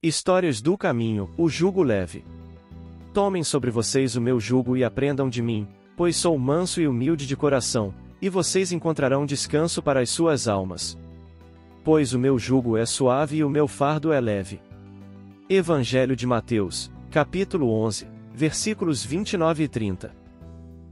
Histórias do caminho, o jugo leve. Tomem sobre vocês o meu jugo e aprendam de mim, pois sou manso e humilde de coração, e vocês encontrarão descanso para as suas almas. Pois o meu jugo é suave e o meu fardo é leve. Evangelho de Mateus, capítulo 11, versículos 29 e 30.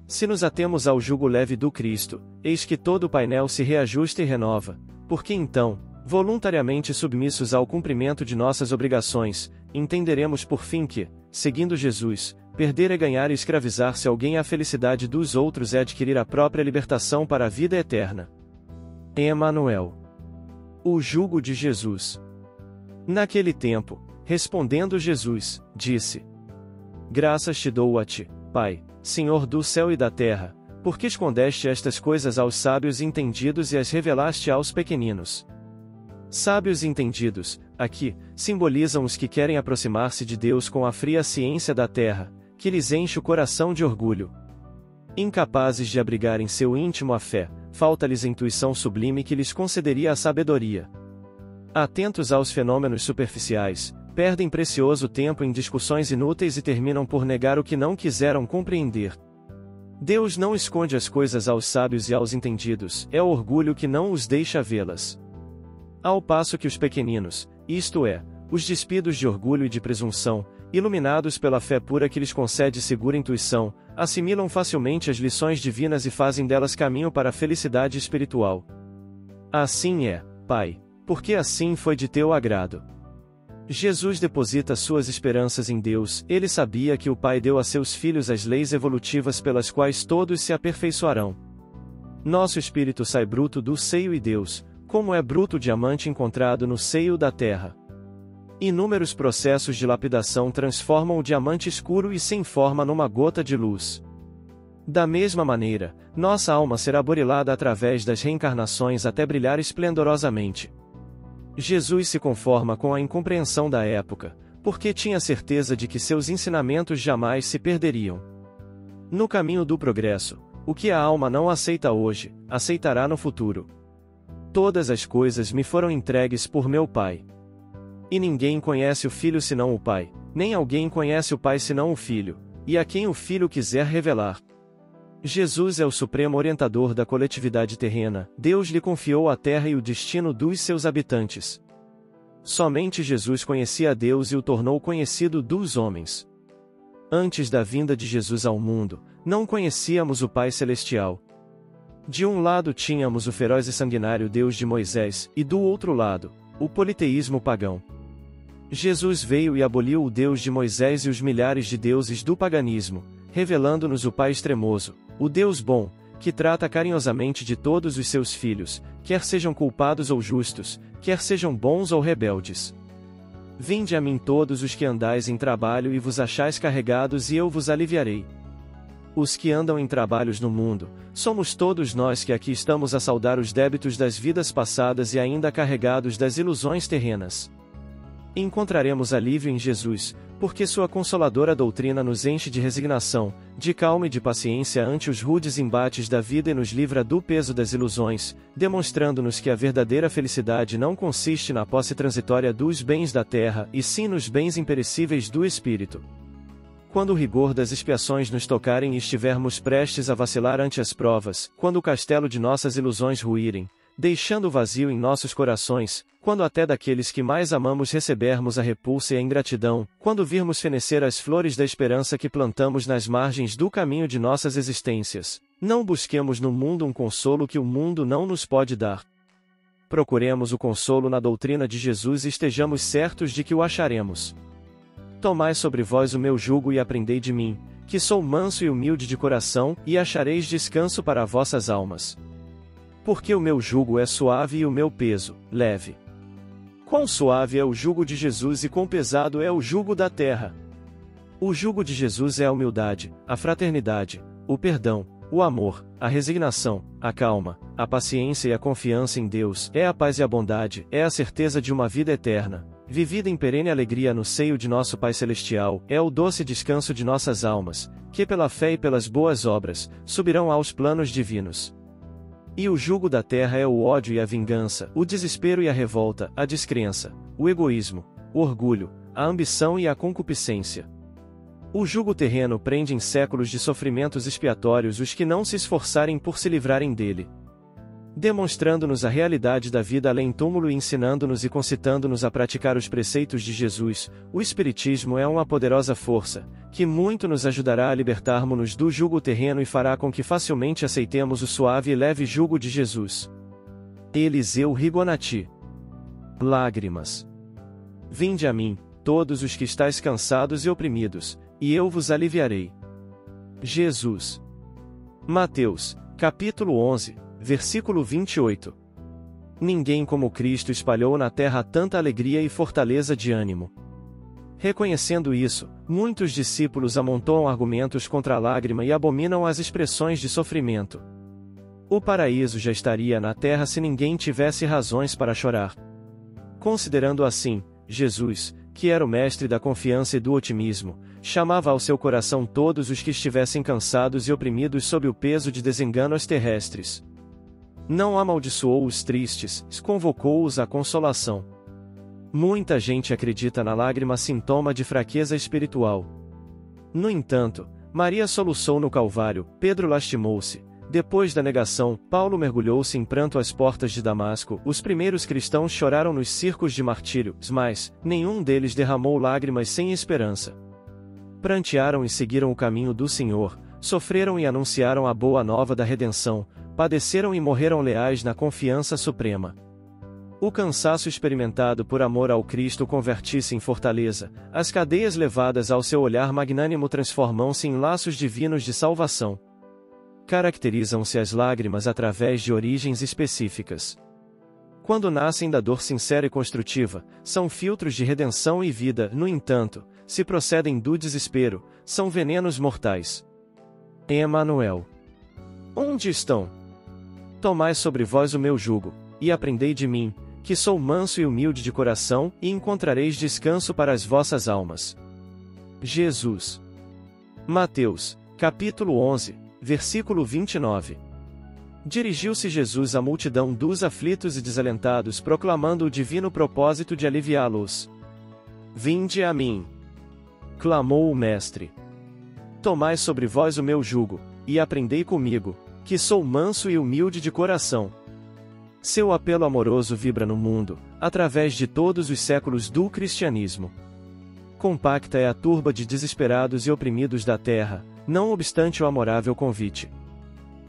Se nos atemos ao jugo leve do Cristo, eis que todo o painel se reajusta e renova, porque então, voluntariamente submissos ao cumprimento de nossas obrigações, entenderemos por fim que, seguindo Jesus, perder é ganhar e escravizar-se alguém à felicidade dos outros é adquirir a própria libertação para a vida eterna. Emanuel. O jugo de Jesus. Naquele tempo, respondendo Jesus, disse: Graças te dou a ti, Pai, Senhor do céu e da terra, porque escondeste estas coisas aos sábios e entendidos e as revelaste aos pequeninos. Sábios e entendidos, aqui, simbolizam os que querem aproximar-se de Deus com a fria ciência da terra, que lhes enche o coração de orgulho. Incapazes de abrigar em seu íntimo a fé, falta-lhes a intuição sublime que lhes concederia a sabedoria. Atentos aos fenômenos superficiais, perdem precioso tempo em discussões inúteis e terminam por negar o que não quiseram compreender. Deus não esconde as coisas aos sábios e aos entendidos, é o orgulho que não os deixa vê-las. Ao passo que os pequeninos, isto é, os despidos de orgulho e de presunção, iluminados pela fé pura que lhes concede segura intuição, assimilam facilmente as lições divinas e fazem delas caminho para a felicidade espiritual. Assim é, Pai, porque assim foi de teu agrado. Jesus deposita suas esperanças em Deus, ele sabia que o Pai deu a seus filhos as leis evolutivas pelas quais todos se aperfeiçoarão. Nosso espírito sai bruto do seio de Deus, como é bruto o diamante encontrado no seio da terra. Inúmeros processos de lapidação transformam o diamante escuro e sem forma numa gota de luz. Da mesma maneira, nossa alma será burilada através das reencarnações até brilhar esplendorosamente. Jesus se conforma com a incompreensão da época, porque tinha certeza de que seus ensinamentos jamais se perderiam. No caminho do progresso, o que a alma não aceita hoje, aceitará no futuro. Todas as coisas me foram entregues por meu Pai. E ninguém conhece o Filho senão o Pai, nem alguém conhece o Pai senão o Filho, e a quem o Filho quiser revelar. Jesus é o supremo orientador da coletividade terrena, Deus lhe confiou a terra e o destino dos seus habitantes. Somente Jesus conhecia a Deus e o tornou conhecido dos homens. Antes da vinda de Jesus ao mundo, não conhecíamos o Pai Celestial. De um lado tínhamos o feroz e sanguinário Deus de Moisés, e do outro lado, o politeísmo pagão. Jesus veio e aboliu o Deus de Moisés e os milhares de deuses do paganismo, revelando-nos o Pai extremoso, o Deus bom, que trata carinhosamente de todos os seus filhos, quer sejam culpados ou justos, quer sejam bons ou rebeldes. Vinde a mim todos os que andais em trabalho e vos achais carregados e eu vos aliviarei. Os que andam em trabalhos no mundo, somos todos nós que aqui estamos a saldar os débitos das vidas passadas e ainda carregados das ilusões terrenas. Encontraremos alívio em Jesus, porque sua consoladora doutrina nos enche de resignação, de calma e de paciência ante os rudes embates da vida e nos livra do peso das ilusões, demonstrando-nos que a verdadeira felicidade não consiste na posse transitória dos bens da terra e sim nos bens imperecíveis do espírito. Quando o rigor das expiações nos tocarem e estivermos prestes a vacilar ante as provas, quando o castelo de nossas ilusões ruírem, deixando vazio em nossos corações, quando até daqueles que mais amamos recebermos a repulsa e a ingratidão, quando virmos fenecer as flores da esperança que plantamos nas margens do caminho de nossas existências, não busquemos no mundo um consolo que o mundo não nos pode dar. Procuremos o consolo na doutrina de Jesus e estejamos certos de que o acharemos. Tomai sobre vós o meu jugo e aprendei de mim, que sou manso e humilde de coração, e achareis descanso para vossas almas. Porque o meu jugo é suave e o meu peso, leve. Quão suave é o jugo de Jesus e quão pesado é o jugo da terra. O jugo de Jesus é a humildade, a fraternidade, o perdão, o amor, a resignação, a calma, a paciência e a confiança em Deus, é a paz e a bondade, é a certeza de uma vida eterna, vivida em perene alegria no seio de nosso Pai Celestial, é o doce descanso de nossas almas, que pela fé e pelas boas obras, subirão aos planos divinos. E o jugo da terra é o ódio e a vingança, o desespero e a revolta, a descrença, o egoísmo, o orgulho, a ambição e a concupiscência. O jugo terreno prende em séculos de sofrimentos expiatórios os que não se esforçarem por se livrarem dele. Demonstrando-nos a realidade da vida além túmulo e ensinando-nos e concitando-nos a praticar os preceitos de Jesus, o Espiritismo é uma poderosa força, que muito nos ajudará a libertarmos-nos do jugo terreno e fará com que facilmente aceitemos o suave e leve jugo de Jesus. Eliseu Rigonati. Lágrimas. Vinde a mim, todos os que estáis cansados e oprimidos, e eu vos aliviarei. Jesus. Mateus, capítulo 11, versículo 28. Ninguém como Cristo espalhou na terra tanta alegria e fortaleza de ânimo. Reconhecendo isso, muitos discípulos amontoam argumentos contra a lágrima e abominam as expressões de sofrimento. O paraíso já estaria na terra se ninguém tivesse razões para chorar. Considerando assim, Jesus, que era o mestre da confiança e do otimismo, chamava ao seu coração todos os que estivessem cansados e oprimidos sob o peso de desenganos terrestres. Não amaldiçoou os tristes, convocou-os à consolação. Muita gente acredita na lágrima sintoma de fraqueza espiritual. No entanto, Maria soluçou no Calvário, Pedro lastimou-se. Depois da negação, Paulo mergulhou-se em pranto às portas de Damasco. Os primeiros cristãos choraram nos circos de martírio, mas nenhum deles derramou lágrimas sem esperança. Prantearam e seguiram o caminho do Senhor, sofreram e anunciaram a boa nova da redenção, padeceram e morreram leais na confiança suprema. O cansaço experimentado por amor ao Cristo convertisse em fortaleza, as cadeias levadas ao seu olhar magnânimo transformam-se em laços divinos de salvação. Caracterizam-se as lágrimas através de origens específicas. Quando nascem da dor sincera e construtiva, são filtros de redenção e vida, no entanto, se procedem do desespero, são venenos mortais. Emanuel. Onde estão? Tomai sobre vós o meu jugo, e aprendei de mim, que sou manso e humilde de coração, e encontrareis descanso para as vossas almas. Jesus. Mateus, capítulo 11. Versículo 29. Dirigiu-se Jesus à multidão dos aflitos e desalentados proclamando o divino propósito de aliviá-los. Vinde a mim. Clamou o Mestre. Tomai sobre vós o meu jugo, e aprendei comigo, que sou manso e humilde de coração. Seu apelo amoroso vibra no mundo, através de todos os séculos do cristianismo. Compacta é a turba de desesperados e oprimidos da terra, não obstante o amorável convite.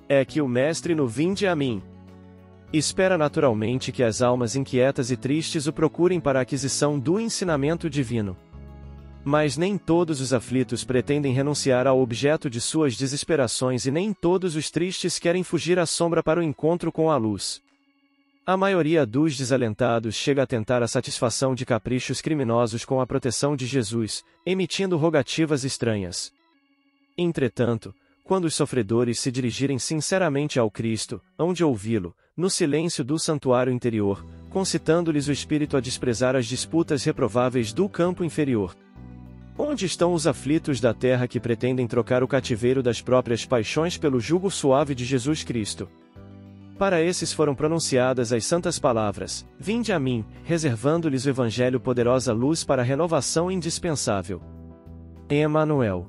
É que o Mestre no vinde a mim espera naturalmente que as almas inquietas e tristes o procurem para a aquisição do ensinamento divino. Mas nem todos os aflitos pretendem renunciar ao objeto de suas desesperações e nem todos os tristes querem fugir à sombra para o encontro com a luz. A maioria dos desalentados chega a tentar a satisfação de caprichos criminosos com a proteção de Jesus, emitindo rogativas estranhas. Entretanto, quando os sofredores se dirigirem sinceramente ao Cristo, hão de ouvi-lo, no silêncio do santuário interior, concitando-lhes o espírito a desprezar as disputas reprováveis do campo inferior. Onde estão os aflitos da terra que pretendem trocar o cativeiro das próprias paixões pelo jugo suave de Jesus Cristo? Para esses foram pronunciadas as santas palavras, vinde a mim, reservando-lhes o Evangelho poderosa luz para a renovação indispensável. Emanuel.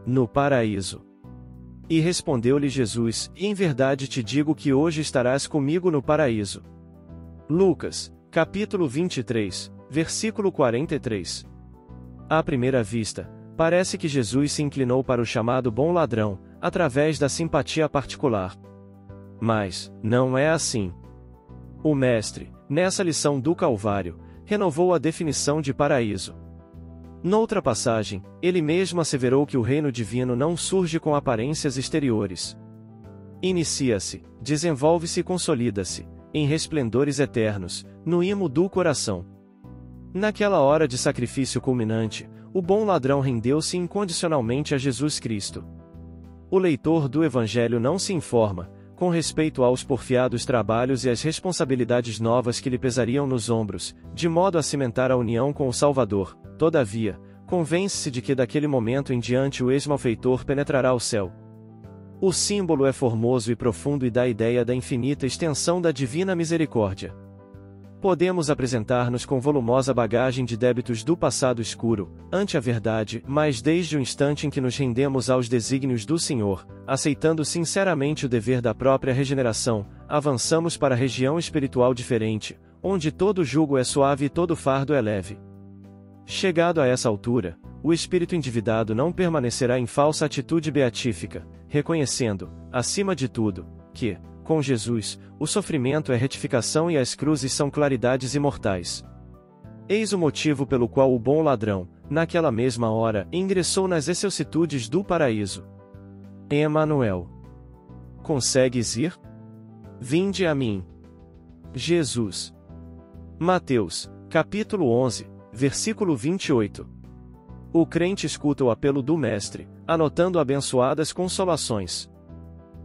No paraíso. E respondeu-lhe Jesus, em verdade te digo que hoje estarás comigo no paraíso. Lucas, capítulo 23, versículo 43. À primeira vista, parece que Jesus se inclinou para o chamado bom ladrão, através da simpatia particular. Mas, não é assim. O Mestre, nessa lição do Calvário, renovou a definição de paraíso. Noutra passagem, ele mesmo asseverou que o reino divino não surge com aparências exteriores. Inicia-se, desenvolve-se e consolida-se, em resplendores eternos, no imo do coração. Naquela hora de sacrifício culminante, o bom ladrão rendeu-se incondicionalmente a Jesus Cristo. O leitor do Evangelho não se informa, com respeito aos porfiados trabalhos e às responsabilidades novas que lhe pesariam nos ombros, de modo a cimentar a união com o Salvador. Todavia, convence-se de que daquele momento em diante o ex-malfeitor penetrará o céu. O símbolo é formoso e profundo e dá ideia da infinita extensão da divina misericórdia. Podemos apresentar-nos com volumosa bagagem de débitos do passado escuro, ante a verdade, mas desde o instante em que nos rendemos aos desígnios do Senhor, aceitando sinceramente o dever da própria regeneração, avançamos para a região espiritual diferente, onde todo jugo é suave e todo fardo é leve. Chegado a essa altura, o espírito endividado não permanecerá em falsa atitude beatífica, reconhecendo, acima de tudo, que, com Jesus, o sofrimento é retificação e as cruzes são claridades imortais. Eis o motivo pelo qual o bom ladrão, naquela mesma hora, ingressou nas excelsitudes do paraíso. Emanuel. Consegues ir? Vinde a mim. Jesus. Mateus, capítulo 11, versículo 28. O crente escuta o apelo do Mestre, anotando abençoadas consolações.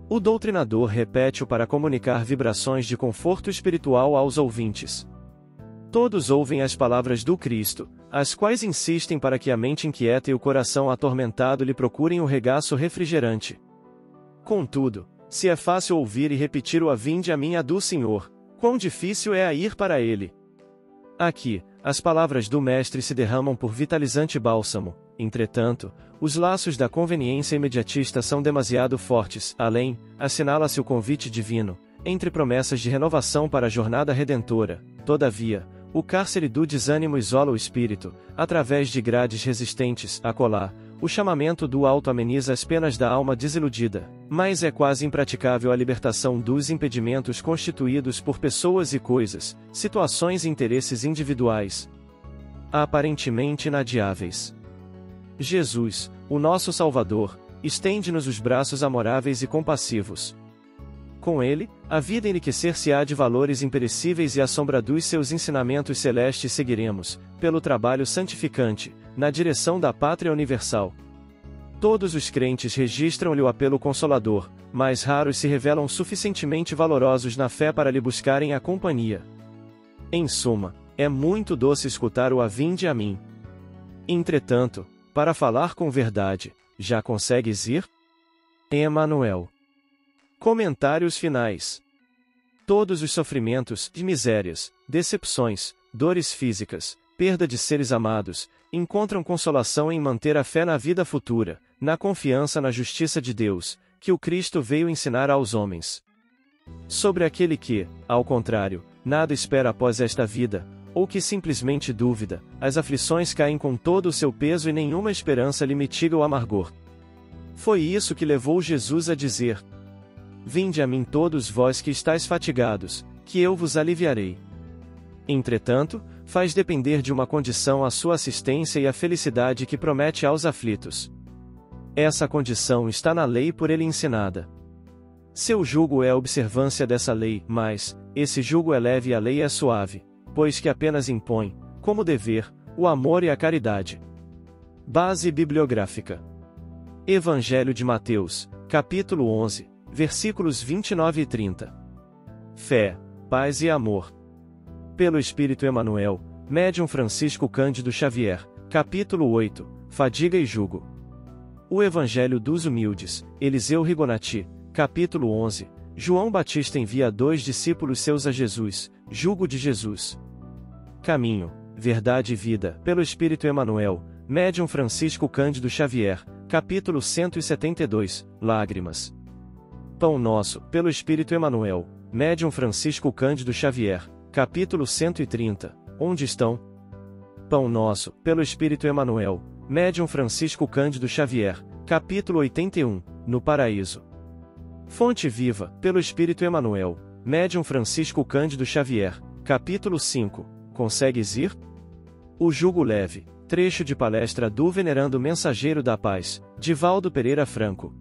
O doutrinador repete-o para comunicar vibrações de conforto espiritual aos ouvintes. Todos ouvem as palavras do Cristo, as quais insistem para que a mente inquieta e o coração atormentado lhe procurem o regaço refrigerante. Contudo, se é fácil ouvir e repetir o "Vinde a mim" do Senhor, quão difícil é a ir para ele. Aqui, as palavras do Mestre se derramam por vitalizante bálsamo. Entretanto, os laços da conveniência imediatista são demasiado fortes. Além, assinala-se o convite divino, entre promessas de renovação para a jornada redentora. Todavia, o cárcere do desânimo isola o espírito, através de grades resistentes. Acolá, o chamamento do alto ameniza as penas da alma desiludida, mas é quase impraticável a libertação dos impedimentos constituídos por pessoas e coisas, situações e interesses individuais, aparentemente inadiáveis. Jesus, o nosso Salvador, estende-nos os braços amoráveis e compassivos. Com ele, a vida enriquecer-se-á de valores imperecíveis e à sombra dos seus ensinamentos celestes seguiremos, pelo trabalho santificante, na direção da pátria universal. Todos os crentes registram-lhe o apelo consolador, mas raros se revelam suficientemente valorosos na fé para lhe buscarem a companhia. Em suma, é muito doce escutar o "Vinde a mim". Entretanto, para falar com verdade, já consegues ir? Emanuel. Comentários finais. Todos os sofrimentos, misérias, decepções, dores físicas, perda de seres amados, encontram consolação em manter a fé na vida futura, na confiança na justiça de Deus, que o Cristo veio ensinar aos homens. Sobre aquele que, ao contrário, nada espera após esta vida, ou que simplesmente duvida, as aflições caem com todo o seu peso e nenhuma esperança lhe mitiga o amargor. Foi isso que levou Jesus a dizer: "Vinde a mim todos vós que estáis fatigados, que eu vos aliviarei". Entretanto, faz depender de uma condição a sua assistência e a felicidade que promete aos aflitos. Essa condição está na lei por ele ensinada. Seu jugo é a observância dessa lei, mas, esse jugo é leve e a lei é suave, pois que apenas impõe, como dever, o amor e a caridade. Base bibliográfica. Evangelho de Mateus, capítulo 11, versículos 29 e 30. Fé, paz e amor. Pelo Espírito Emanuel, Médium Francisco Cândido Xavier, capítulo 8, Fadiga e Jugo. O Evangelho dos Humildes, Eliseu Rigonati, capítulo 11, João Batista envia 2 discípulos seus a Jesus, jugo de Jesus. Caminho, verdade e vida, pelo Espírito Emanuel, Médium Francisco Cândido Xavier, capítulo 172, Lágrimas. Pão Nosso, pelo Espírito Emanuel, Médium Francisco Cândido Xavier, capítulo 130, Onde estão? Pão Nosso, pelo Espírito Emanuel, Médium Francisco Cândido Xavier, capítulo 81, No Paraíso. Fonte Viva, pelo Espírito Emanuel, Médium Francisco Cândido Xavier, capítulo 5, Consegues ir? O Jugo Leve, trecho de palestra do Venerando Mensageiro da Paz, Divaldo Pereira Franco.